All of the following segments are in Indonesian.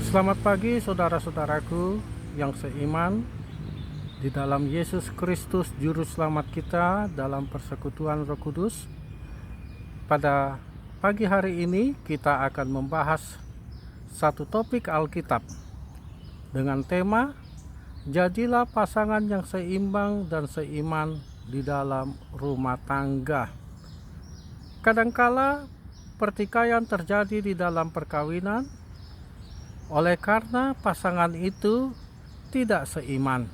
Selamat pagi saudara-saudaraku yang seiman di dalam Yesus Kristus Juru Selamat kita dalam persekutuan Roh Kudus. Pada pagi hari ini kita akan membahas satu topik Alkitab dengan tema Jadilah pasangan yang seimbang dan seiman di dalam rumah tangga. Kadangkala pertikaian terjadi di dalam perkawinan oleh karena pasangan itu tidak seiman,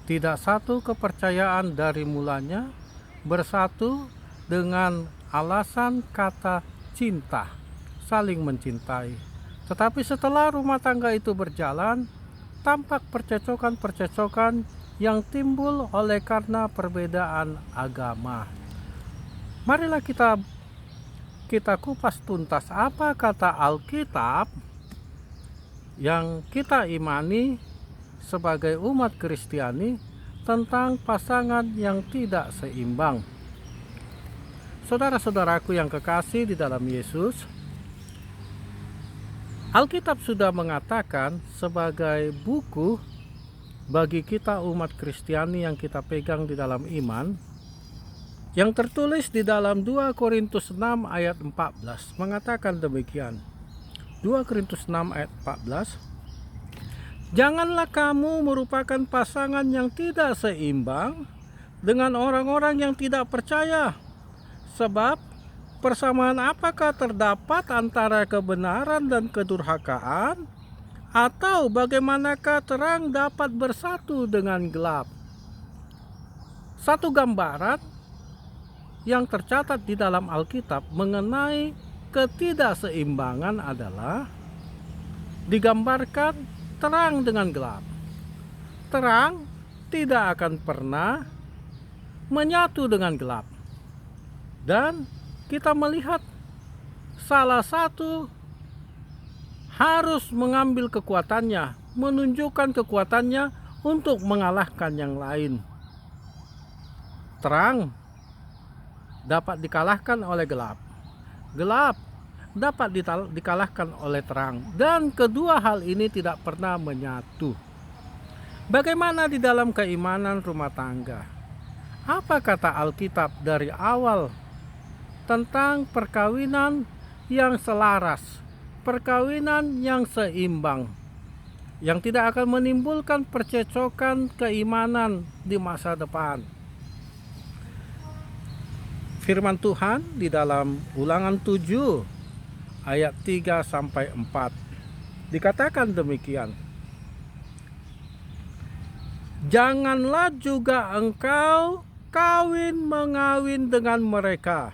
tidak satu kepercayaan dari mulanya, bersatu dengan alasan kata cinta, saling mencintai. Tetapi setelah rumah tangga itu berjalan, tampak percecokan-percecokan yang timbul oleh karena perbedaan agama. Marilah kita kupas tuntas apa kata Alkitab yang kita imani sebagai umat Kristiani tentang pasangan yang tidak seimbang. Saudara-saudaraku yang kekasih di dalam Yesus, Alkitab sudah mengatakan sebagai buku bagi kita umat Kristiani yang kita pegang di dalam iman, yang tertulis di dalam 2 Korintus 6 ayat 14 mengatakan demikian. 2 Korintus 6 ayat 14, janganlah kamu merupakan pasangan yang tidak seimbang dengan orang-orang yang tidak percaya. Sebab persamaan apakah terdapat antara kebenaran dan kedurhakaan? Atau bagaimanakah terang dapat bersatu dengan gelap? Satu gambaran yang tercatat di dalam Alkitab mengenai ketidakseimbangan adalah digambarkan terang dengan gelap. Terang tidak akan pernah menyatu dengan gelap. Dan kita melihat salah satu harus mengambil kekuatannya, menunjukkan kekuatannya untuk mengalahkan yang lain. Terang dapat dikalahkan oleh gelap. Gelap dapat dikalahkan oleh terang, dan kedua hal ini tidak pernah menyatu. Bagaimana di dalam keimanan rumah tangga? Apa kata Alkitab dari awal tentang perkawinan yang selaras, perkawinan yang seimbang, yang tidak akan menimbulkan percecokan keimanan di masa depan? Firman Tuhan di dalam Ulangan 7 ayat 3 sampai 4 dikatakan demikian. Janganlah juga engkau kawin mengawin dengan mereka.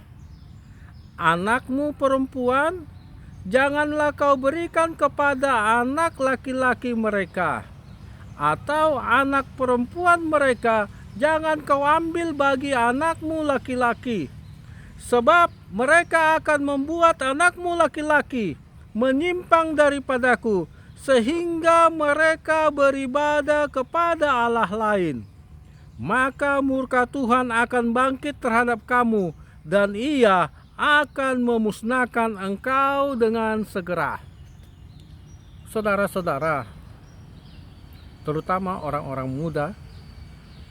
Anakmu perempuan janganlah kau berikan kepada anak laki-laki mereka, atau anak perempuan mereka jangan kau ambil bagi anakmu laki-laki. Sebab mereka akan membuat anakmu laki-laki menyimpang daripadaku, sehingga mereka beribadah kepada Allah lain. Maka murka Tuhan akan bangkit terhadap kamu, dan Ia akan memusnahkan engkau dengan segera. Saudara-saudara, terutama orang-orang muda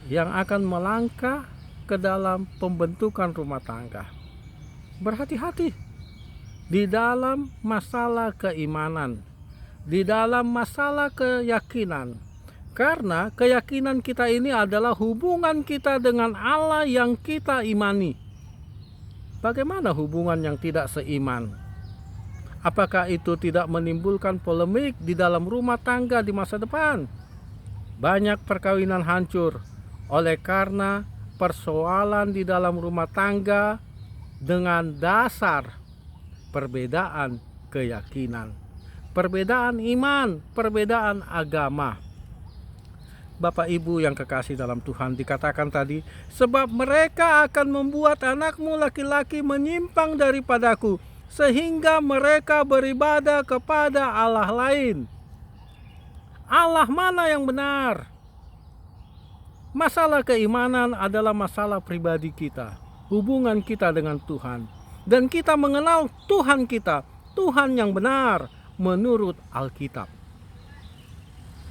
yang akan melangkah ke dalam pembentukan rumah tangga, berhati-hati di dalam masalah keimanan, di dalam masalah keyakinan. Karena keyakinan kita ini adalah hubungan kita dengan Allah yang kita imani. Bagaimana hubungan yang tidak seiman? Apakah itu tidak menimbulkan polemik di dalam rumah tangga di masa depan? Banyak perkawinan hancur oleh karena persoalan di dalam rumah tangga dengan dasar perbedaan keyakinan, perbedaan iman, perbedaan agama. Bapak Ibu yang kekasih dalam Tuhan, dikatakan tadi, sebab mereka akan membuat anakmu laki-laki menyimpang daripadaku, sehingga mereka beribadah kepada Allah lain. Allah mana yang benar? Masalah keimanan adalah masalah pribadi kita, hubungan kita dengan Tuhan. Dan kita mengenal Tuhan kita, Tuhan yang benar menurut Alkitab.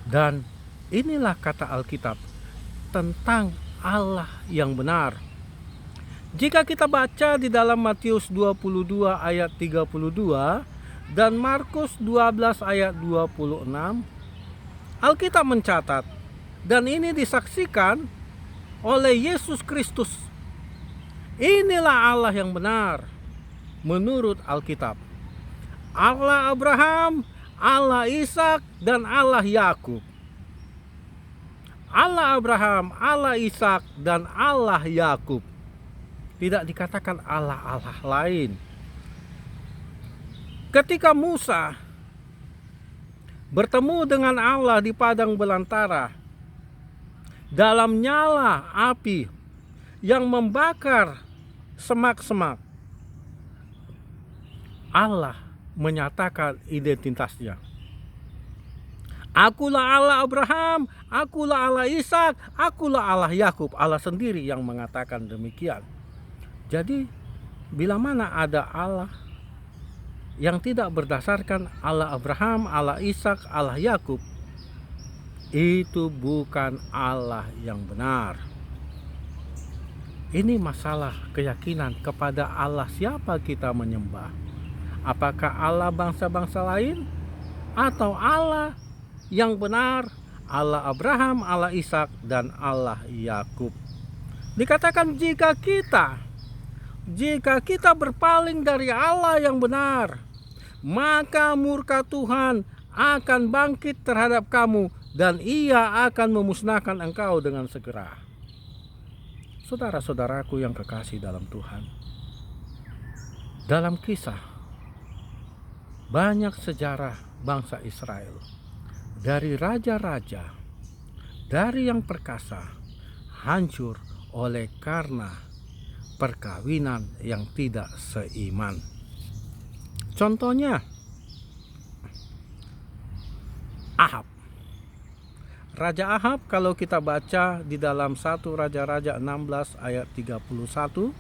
Dan inilah kata Alkitab tentang Allah yang benar. Jika kita baca di dalam Matius 22 ayat 32 dan Markus 12 ayat 26, Alkitab mencatat, dan ini disaksikan oleh Yesus Kristus. Inilah Allah yang benar menurut Alkitab. Allah Abraham, Allah Ishak, dan Allah Yakub. Allah Abraham, Allah Ishak, dan Allah Yakub. Tidak dikatakan Allah-Allah lain. Ketika Musa bertemu dengan Allah di padang belantara, dalam nyala api yang membakar semak-semak, Allah menyatakan identitasnya. Akulah Allah Abraham, akulah Allah Ishak, akulah Allah Yakub. Allah sendiri yang mengatakan demikian. Jadi, bila mana ada Allah yang tidak berdasarkan Allah Abraham, Allah Ishak, Allah Yakub, itu bukan Allah yang benar. Ini masalah keyakinan kepada Allah siapa kita menyembah. Apakah Allah bangsa-bangsa lain atau Allah yang benar, Allah Abraham, Allah Ishak, dan Allah Yakub. Dikatakan jika kita berpaling dari Allah yang benar, maka murka Tuhan akan bangkit terhadap kamu dan Ia akan memusnahkan engkau dengan segera. Saudara-saudaraku yang kekasih dalam Tuhan, dalam kisah banyak sejarah bangsa Israel, dari raja-raja, dari yang perkasa, hancur oleh karena perkawinan yang tidak seiman. Contohnya Ahab. Raja Ahab, kalau kita baca di dalam 1 Raja-Raja 16 ayat 31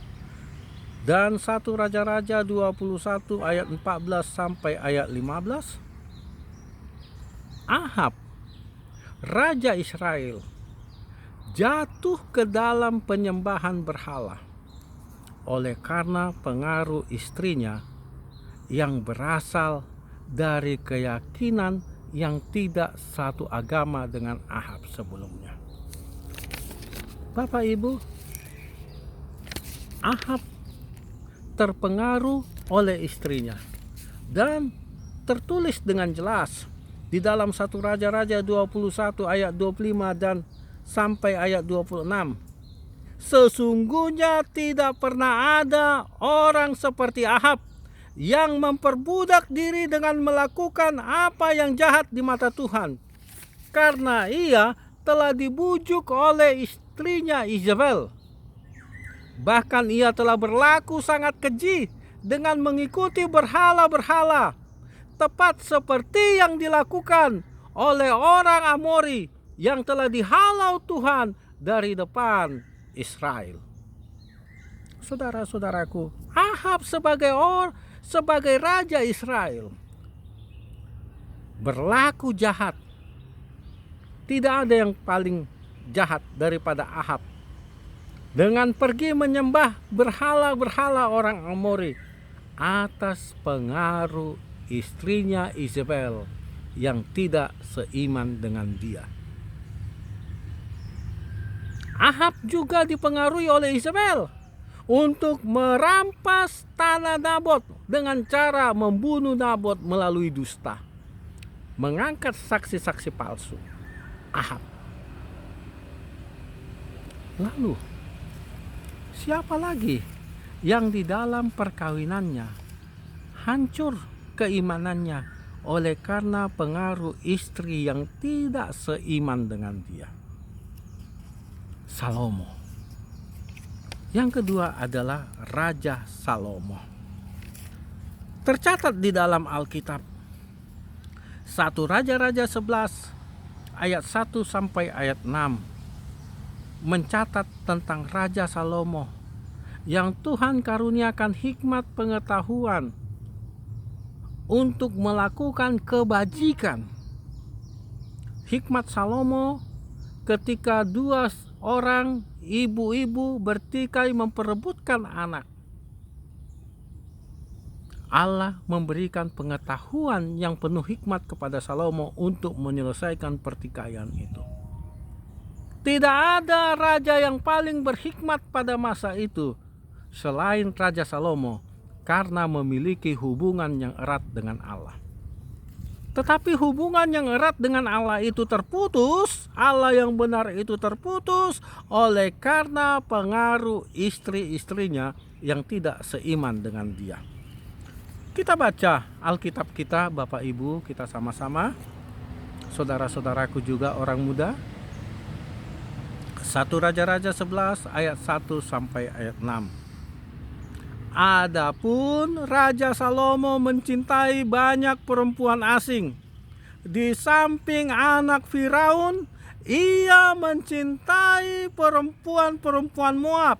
dan 1 Raja-Raja 21 ayat 14 sampai ayat 15, Ahab, raja Israel, jatuh ke dalam penyembahan berhala oleh karena pengaruh istrinya yang berasal dari keyakinan yang tidak satu agama dengan Ahab sebelumnya. Bapak Ibu, Ahab terpengaruh oleh istrinya dan tertulis dengan jelas di dalam 1 Raja-Raja 21 ayat 25 dan sampai ayat 26. Sesungguhnya tidak pernah ada orang seperti Ahab yang memperbudak diri dengan melakukan apa yang jahat di mata Tuhan, karena ia telah dibujuk oleh istrinya Izabel. Bahkan ia telah berlaku sangat keji dengan mengikuti berhala-berhala, tepat seperti yang dilakukan oleh orang Amori yang telah dihalau Tuhan dari depan Israel. Saudara-saudaraku, Ahab sebagai raja Israel berlaku jahat. Tidak ada yang paling jahat daripada Ahab dengan pergi menyembah berhala-berhala orang Amori atas pengaruh istrinya Izabel yang tidak seiman dengan dia. Ahab juga dipengaruhi oleh Izabel untuk merampas tanah Nabot dengan cara membunuh Nabot melalui dusta, mengangkat saksi-saksi palsu. Ahab. Lalu siapa lagi yang di dalam perkawinannya hancur keimanannya oleh karena pengaruh istri yang tidak seiman dengan dia? Salomo. Yang kedua adalah Raja Salomo. Tercatat di dalam Alkitab 1 Raja-Raja 11 ayat 1 sampai ayat 6 mencatat tentang Raja Salomo yang Tuhan karuniakan hikmat pengetahuan untuk melakukan kebajikan hikmat Salomo ketika dua orang ibu-ibu bertikai memperebutkan anak. Allah memberikan pengetahuan yang penuh hikmat kepada Salomo untuk menyelesaikan pertikaian itu. Tidak ada raja yang paling berhikmat pada masa itu selain Raja Salomo, karena memiliki hubungan yang erat dengan Allah. Tetapi hubungan yang erat dengan Allah itu terputus, Allah yang benar itu terputus oleh karena pengaruh istri-istrinya yang tidak seiman dengan dia. Kita baca Alkitab kita, Bapak Ibu, kita sama-sama, saudara-saudaraku juga orang muda. 1 Raja-Raja 11 ayat 1 sampai ayat 6. Adapun Raja Salomo mencintai banyak perempuan asing. Di samping anak Firaun, ia mencintai perempuan-perempuan Moab,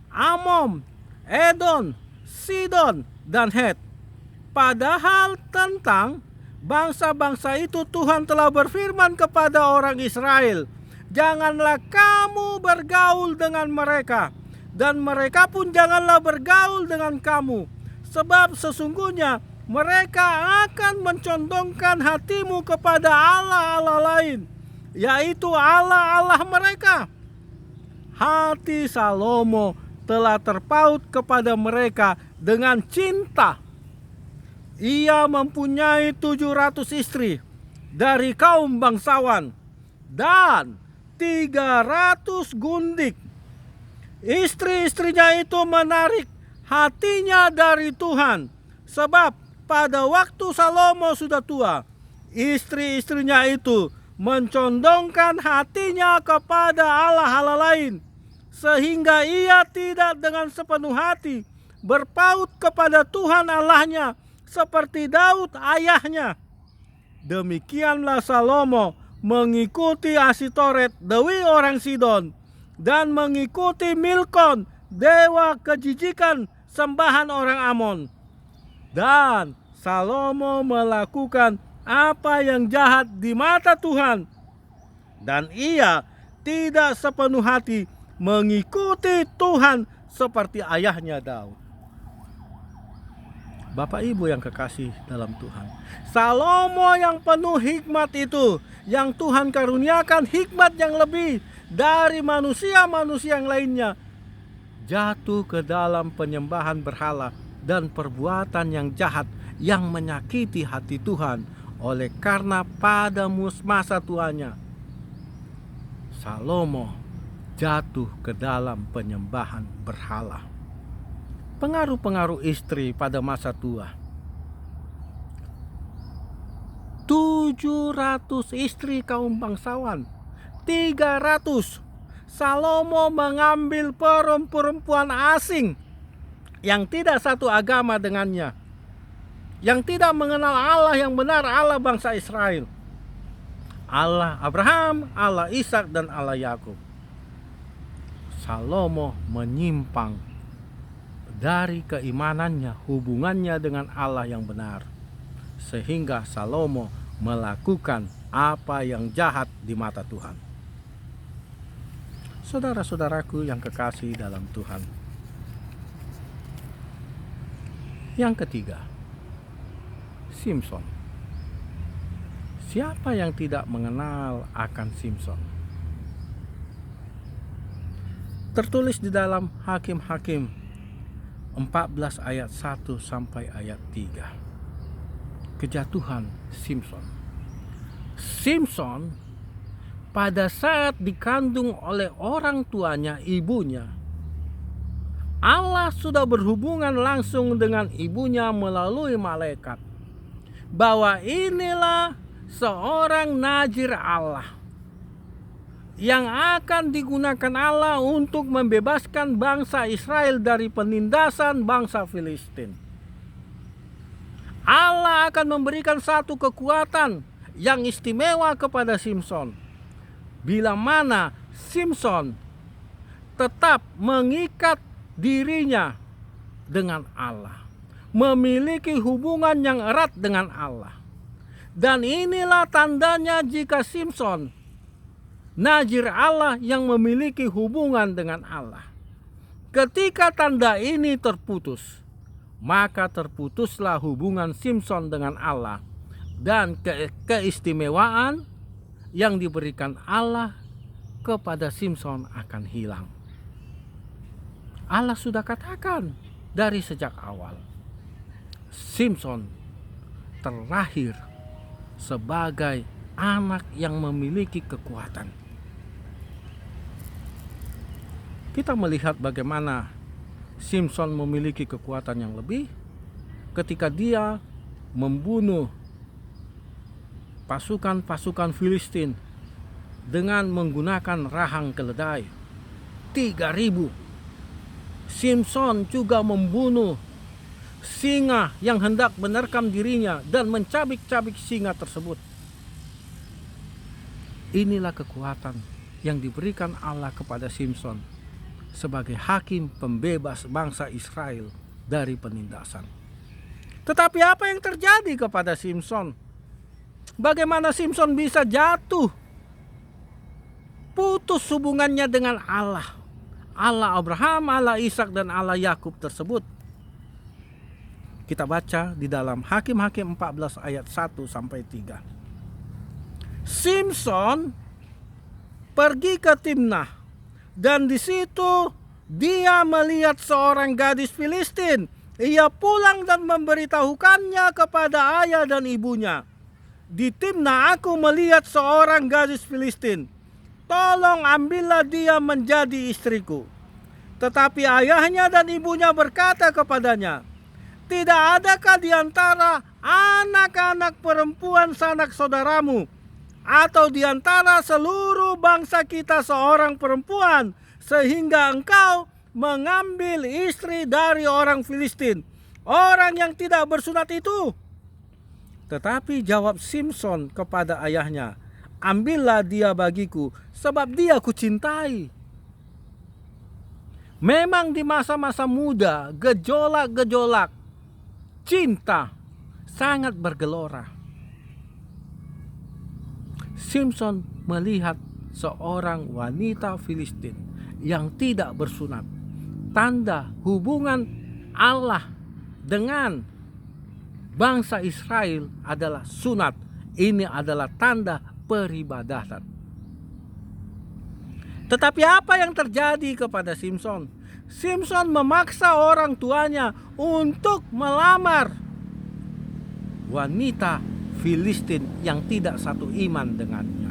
Amon, Edom, Sidon, dan Het. Padahal tentang bangsa-bangsa itu Tuhan telah berfirman kepada orang Israel, janganlah kamu bergaul dengan mereka, dan mereka pun janganlah bergaul dengan kamu, sebab sesungguhnya mereka akan mencondongkan hatimu kepada Allah-Allah lain, yaitu Allah-Allah mereka. Hati Salomo telah terpaut kepada mereka dengan cinta. Ia mempunyai 700 istri dari kaum bangsawan dan 300 gundik. Istri-istrinya itu menarik hatinya dari Tuhan, sebab pada waktu Salomo sudah tua, istri-istrinya itu mencondongkan hatinya kepada Allah-Allah lain, sehingga ia tidak dengan sepenuh hati berpaut kepada Tuhan Allahnya seperti Daud ayahnya. Demikianlah Salomo mengikuti Asitoret, dewi orang Sidon, dan mengikuti Milkon, dewa kejijikan sembahan orang Amon. Dan Salomo melakukan apa yang jahat di mata Tuhan, dan ia tidak sepenuh hati mengikuti Tuhan seperti ayahnya Daud. Bapak Ibu yang kekasih dalam Tuhan, Salomo yang penuh hikmat itu, yang Tuhan karuniakan hikmat yang lebih dari manusia-manusia yang lainnya, jatuh ke dalam penyembahan berhala dan perbuatan yang jahat yang menyakiti hati Tuhan. Oleh karena pada masa tuanya, Salomo jatuh ke dalam penyembahan berhala. Pengaruh-pengaruh istri pada masa tua. 700 istri kaum bangsawan, 300. Salomo mengambil perempuan asing yang tidak satu agama dengannya, yang tidak mengenal Allah yang benar, Allah bangsa Israel, Allah Abraham, Allah Ishak, dan Allah Yakub. Salomo menyimpang dari keimanannya, hubungannya dengan Allah yang benar, sehingga Salomo melakukan apa yang jahat di mata Tuhan. Saudara-saudaraku yang kekasih dalam Tuhan, yang ketiga, Simson. Siapa yang tidak mengenal akan Simson? Tertulis di dalam Hakim-Hakim 14 ayat 1 sampai ayat 3. Kejatuhan Simson. Simson pada saat dikandung oleh orang tuanya, ibunya, Allah sudah berhubungan langsung dengan ibunya melalui malaikat, bahwa inilah seorang nazir Allah yang akan digunakan Allah untuk membebaskan bangsa Israel dari penindasan bangsa Filistin. Allah akan memberikan satu kekuatan yang istimewa kepada Simson, bila mana Simson tetap mengikat dirinya dengan Allah, memiliki hubungan yang erat dengan Allah. Dan inilah tandanya jika Simson, Nazir Allah yang memiliki hubungan dengan Allah. Ketika tanda ini terputus, maka terputuslah hubungan Simson dengan Allah, dan keistimewaan yang diberikan Allah kepada Simson akan hilang. Allah sudah katakan dari sejak awal, Simson terlahir sebagai anak yang memiliki kekuatan. Kita melihat bagaimana Simson memiliki kekuatan yang lebih ketika dia membunuh pasukan-pasukan Filistin dengan menggunakan rahang keledai 3.000. Simson juga membunuh singa yang hendak menerkam dirinya dan mencabik-cabik singa tersebut. Inilah kekuatan yang diberikan Allah kepada Simson sebagai hakim pembebas bangsa Israel dari penindasan. Tetapi apa yang terjadi kepada Simson? Bagaimana Simson bisa jatuh? Putus hubungannya dengan Allah. Allah Abraham, Allah Ishak, dan Allah Yakub tersebut. Kita baca di dalam Hakim-Hakim 14 ayat 1-3. Simson pergi ke Timnah, dan di situ dia melihat seorang gadis Filistin. Ia pulang dan memberitahukannya kepada ayah dan ibunya. Di Timnah aku melihat seorang gadis Filistin. Tolong ambillah dia menjadi istriku. Tetapi ayahnya dan ibunya berkata kepadanya, tidak adakah di antara anak-anak perempuan sanak saudaramu atau di antara seluruh bangsa kita seorang perempuan sehingga engkau mengambil istri dari orang Filistin, orang yang tidak bersunat itu? Tetapi jawab Simson kepada ayahnya, ambillah dia bagiku, sebab dia kucintai. Memang di masa-masa muda, gejolak-gejolak cinta sangat bergelora. Simson melihat seorang wanita Filistin yang tidak bersunat. Tanda hubungan Allah dengan bangsa Israel adalah sunat. Ini adalah tanda peribadatan. Tetapi apa yang terjadi kepada Simson? Simson memaksa orang tuanya untuk melamar wanita Filistin yang tidak satu iman dengannya.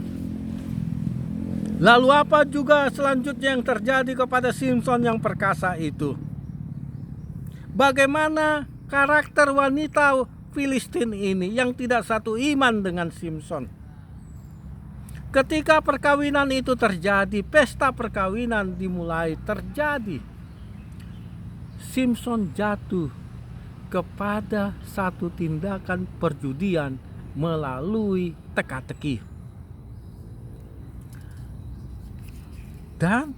Lalu apa juga selanjutnya yang terjadi kepada Simson yang perkasa itu? Bagaimana karakter wanita Filistin ini yang tidak satu iman dengan Simson? Ketika perkawinan itu terjadi, pesta perkawinan dimulai terjadi. Simson jatuh kepada satu tindakan perjudian melalui teka-teki. Dan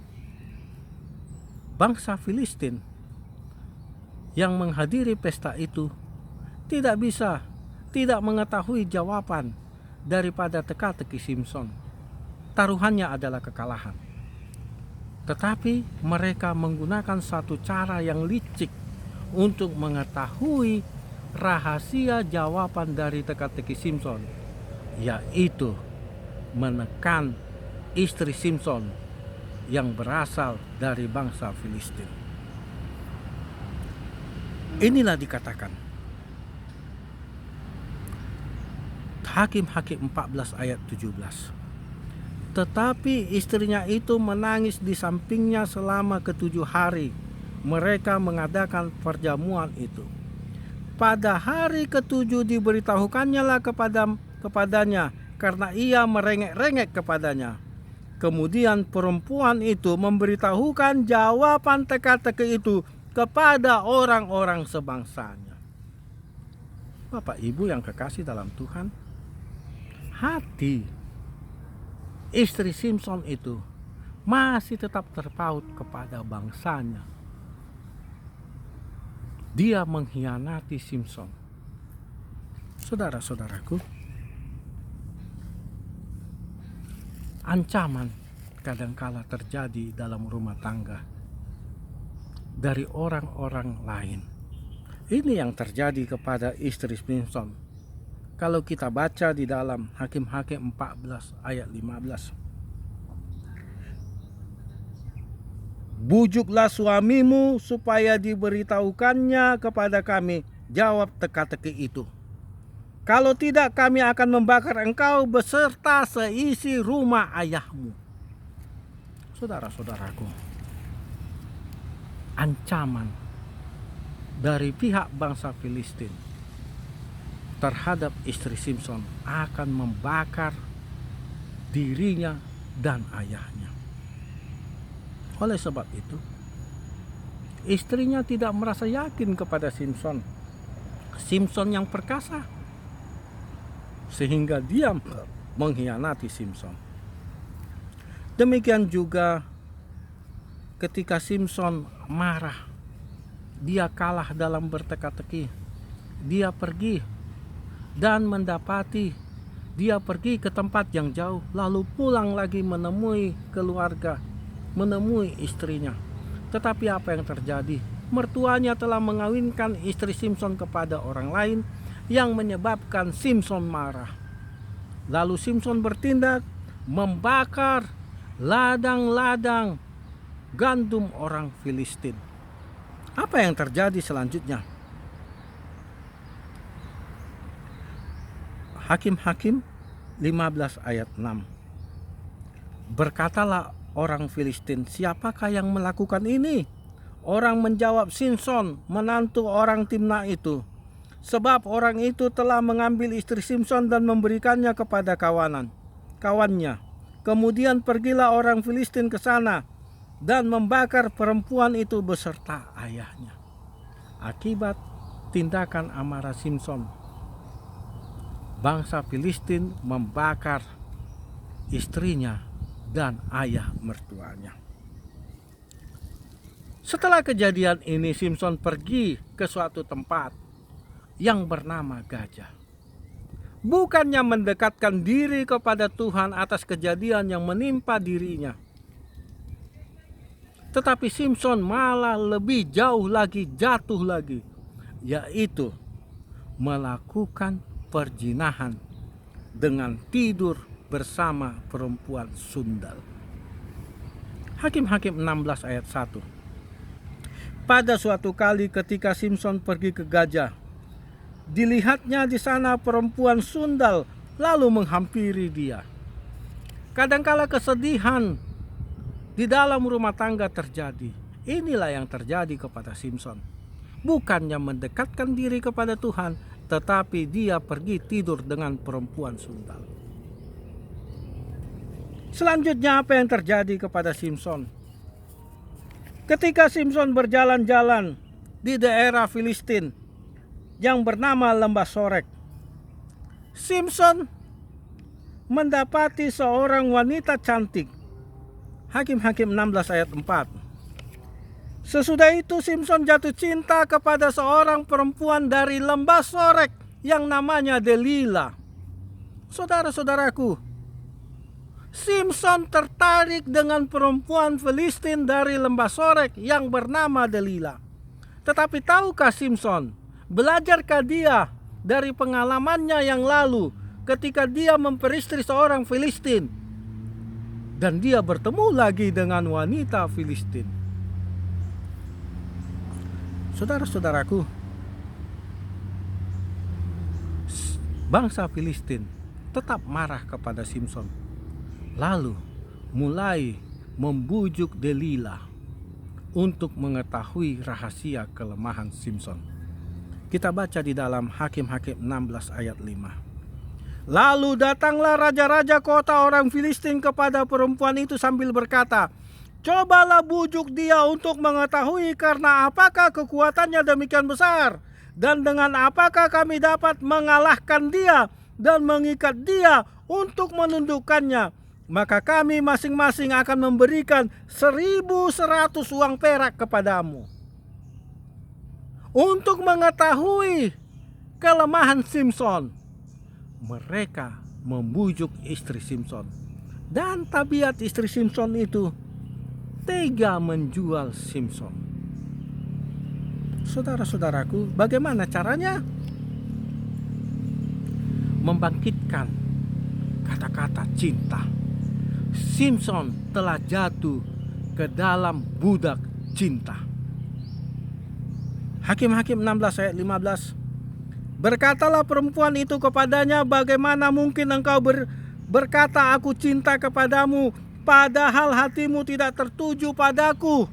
bangsa Filistin yang menghadiri pesta itu tidak mengetahui jawaban daripada teka-teki Simson. Taruhannya adalah kekalahan. Tetapi mereka menggunakan satu cara yang licik untuk mengetahui rahasia jawaban dari teka-teki Simson, yaitu menekan istri Simson yang berasal dari bangsa Filistin. Inilah dikatakan Hakim-Hakim 14 ayat 17. Tetapi istrinya itu menangis di sampingnya selama ke-7 hari. Mereka mengadakan perjamuan itu. Pada hari ke-7 diberitahukannya lah kepadanya, karena ia merengek-rengek kepadanya. Kemudian perempuan itu memberitahukan jawaban teka-teki itu kepada orang-orang sebangsanya. Bapak Ibu yang kekasih dalam Tuhan, hati istri Simson itu masih tetap terpaut kepada bangsanya. Dia mengkhianati Simson. Saudara-saudaraku, Ancaman kadangkala terjadi dalam rumah tangga dari orang-orang lain. Ini yang terjadi kepada istri Simson. Kalau kita baca di dalam Hakim-Hakim 14 ayat 15. Bujuklah suamimu supaya diberitahukannya kepada kami, jawab teka-teki itu. Kalau tidak, kami akan membakar engkau beserta seisi rumah ayahmu. Saudara-saudaraku, ancaman dari pihak bangsa Filistin terhadap istri Simson akan membakar dirinya dan ayahnya. Oleh sebab itu, istrinya tidak merasa yakin kepada Simson. Simson yang perkasa, sehingga dia mengkhianati Simson. Demikian juga ketika Simson marah, dia kalah dalam berteka-teki, dia pergi dan mendapati, dia pergi ke tempat yang jauh, lalu pulang lagi menemui keluarga, menemui istrinya. Tetapi apa yang terjadi? Mertuanya telah mengawinkan istri Simson kepada orang lain, yang menyebabkan Simson marah. Lalu Simson bertindak membakar ladang-ladang gandum orang Filistin. Apa yang terjadi selanjutnya? Hakim-Hakim 15 ayat 6. Berkatalah orang Filistin, siapakah yang melakukan ini? Orang menjawab, Simson, menantu orang Timna itu. Sebab orang itu telah mengambil istri Simson dan memberikannya kepada kawannya. Kemudian pergilah orang Filistin ke sana dan membakar perempuan itu beserta ayahnya. Akibat tindakan amarah Simson, bangsa Filistin membakar istrinya dan ayah mertuanya. Setelah kejadian ini, Simson pergi ke suatu tempat yang bernama Gajah. Bukannya mendekatkan diri kepada Tuhan atas kejadian yang menimpa dirinya, tetapi Simson malah lebih jauh lagi, jatuh lagi, yaitu melakukan perzinahan dengan tidur bersama perempuan sundal. Hakim-Hakim 16 ayat 1. Pada suatu kali ketika Simson pergi ke Gajah, dilihatnya di sana perempuan sundal lalu menghampiri dia. Kadangkala kesedihan di dalam rumah tangga terjadi. Inilah yang terjadi kepada Simson. Bukannya mendekatkan diri kepada Tuhan, tetapi dia pergi tidur dengan perempuan sundal. Selanjutnya apa yang terjadi kepada Simson? Ketika Simson berjalan-jalan di daerah Filistin yang bernama Lembah Sorek, Simson mendapati seorang wanita cantik. Hakim-Hakim 16 ayat 4. Sesudah itu Simson jatuh cinta kepada seorang perempuan dari Lembah Sorek yang namanya Delila. Saudara-saudaraku, Simson tertarik dengan perempuan Filistin dari Lembah Sorek yang bernama Delila. Tetapi tahukah Simson, belajarkah dia dari pengalamannya yang lalu ketika dia memperistri seorang Filistin dan dia bertemu lagi dengan wanita Filistin? Saudara-saudaraku, bangsa Filistin tetap marah kepada Simson, lalu mulai membujuk Delila untuk mengetahui rahasia kelemahan Simson. Kita baca di dalam Hakim-Hakim 16 ayat 5. Lalu datanglah raja-raja kota orang Filistin kepada perempuan itu sambil berkata, cobalah bujuk dia untuk mengetahui karena apakah kekuatannya demikian besar, dan dengan apakah kami dapat mengalahkan dia dan mengikat dia untuk menundukkannya. Maka kami masing-masing akan memberikan 1.100 uang perak kepadamu. Untuk mengetahui kelemahan Simson, mereka membujuk istri Simson Dan tabiat istri Simson itu tega menjual Simson. Saudara-saudaraku, bagaimana caranya? Membangkitkan kata-kata cinta. Simson telah jatuh ke dalam budak cinta. Hakim-Hakim 16 ayat 15. Berkatalah perempuan itu kepadanya, bagaimana mungkin engkau berkata aku cinta kepadamu, padahal hatimu tidak tertuju padaku.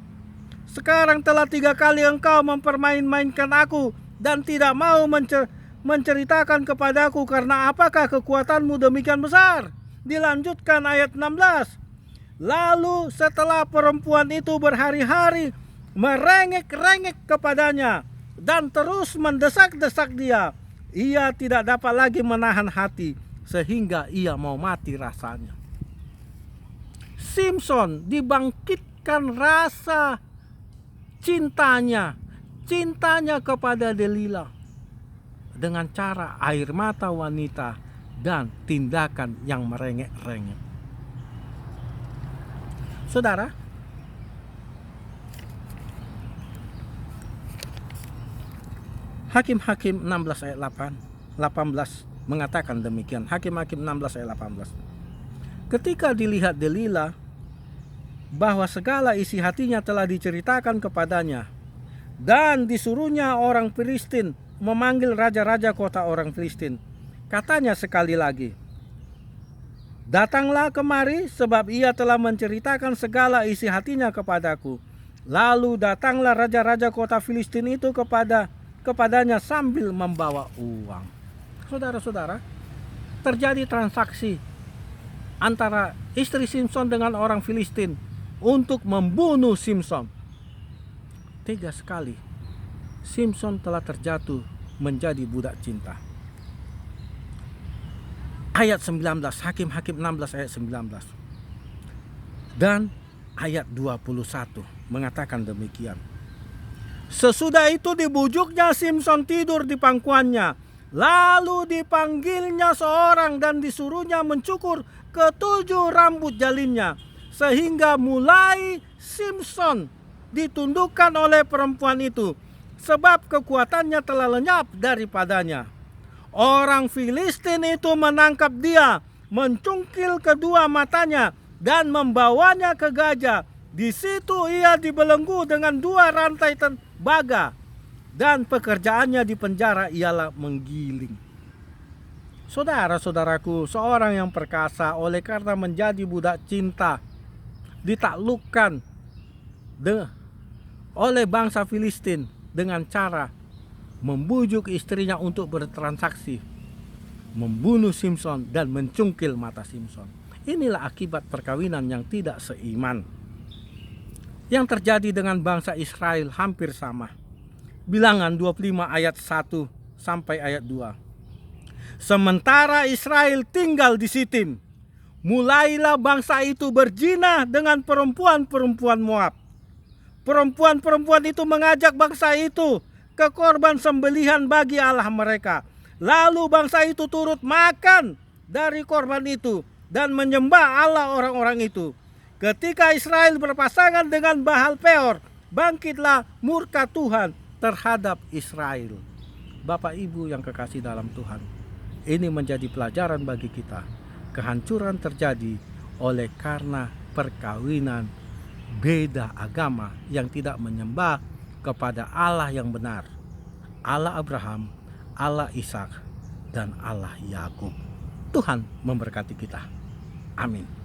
Sekarang telah 3 kali engkau mempermain-mainkan aku dan tidak mau menceritakan kepadaku, karena apakah kekuatanmu demikian besar? Dilanjutkan ayat 16. Lalu setelah perempuan itu berhari-hari merengek-rengek kepadanya dan terus mendesak-desak dia, ia tidak dapat lagi menahan hati sehingga ia mau mati rasanya. Simson dibangkitkan rasa cintanya kepada Delila dengan cara air mata wanita dan tindakan yang merengek-rengek. Saudara, Hakim-Hakim 16 ayat 18 mengatakan demikian. Hakim-Hakim 16 ayat 18. Ketika dilihat Delila bahwa segala isi hatinya telah diceritakan kepadanya, dan disuruhnya orang Filistin memanggil raja-raja kota orang Filistin, katanya sekali lagi, datanglah kemari, sebab ia telah menceritakan segala isi hatinya kepadaku. Lalu datanglah raja-raja kota Filistin itu kepadanya sambil membawa uang. Saudara-saudara, terjadi transaksi antara istri Simson dengan orang Filistin untuk membunuh Simson. Tega sekali. Simson telah terjatuh menjadi budak cinta. Ayat 19, Hakim-Hakim 16 ayat 19. Dan ayat 21 mengatakan demikian. Sesudah itu dibujuknya Simson tidur di pangkuannya. Lalu dipanggilnya seorang dan disuruhnya mencukur ke7 rambut jalinnya. Sehingga mulai Simson ditundukkan oleh perempuan itu, sebab kekuatannya telah lenyap daripadanya. Orang Filistin itu menangkap dia, mencungkil kedua matanya dan membawanya ke gajah. Di situ ia dibelenggu dengan 2 rantai tembaga, dan pekerjaannya di penjara ialah menggiling. Saudara-saudaraku, seorang yang perkasa oleh karena menjadi budak cinta ditaklukkan oleh bangsa Filistin dengan cara membujuk istrinya untuk bertransaksi, membunuh Simson dan mencungkil mata Simson. Inilah akibat perkawinan yang tidak seiman. Yang terjadi dengan bangsa Israel hampir sama. Bilangan 25 ayat 1 sampai ayat 2. Sementara Israel tinggal di Sitim, mulailah bangsa itu berzina dengan perempuan-perempuan Moab. Perempuan-perempuan itu mengajak bangsa itu ke korban sembelihan bagi Allah mereka. Lalu bangsa itu turut makan dari korban itu dan menyembah Allah orang-orang itu. Ketika Israel berpasangan dengan Baal Peor, bangkitlah murka Tuhan terhadap Israel. Bapak Ibu yang kekasih dalam Tuhan, ini menjadi pelajaran bagi kita. Kehancuran terjadi oleh karena perkawinan beda agama yang tidak menyembah kepada Allah yang benar, Allah Abraham, Allah Ishak, dan Allah Yakub. Tuhan memberkati kita. Amin.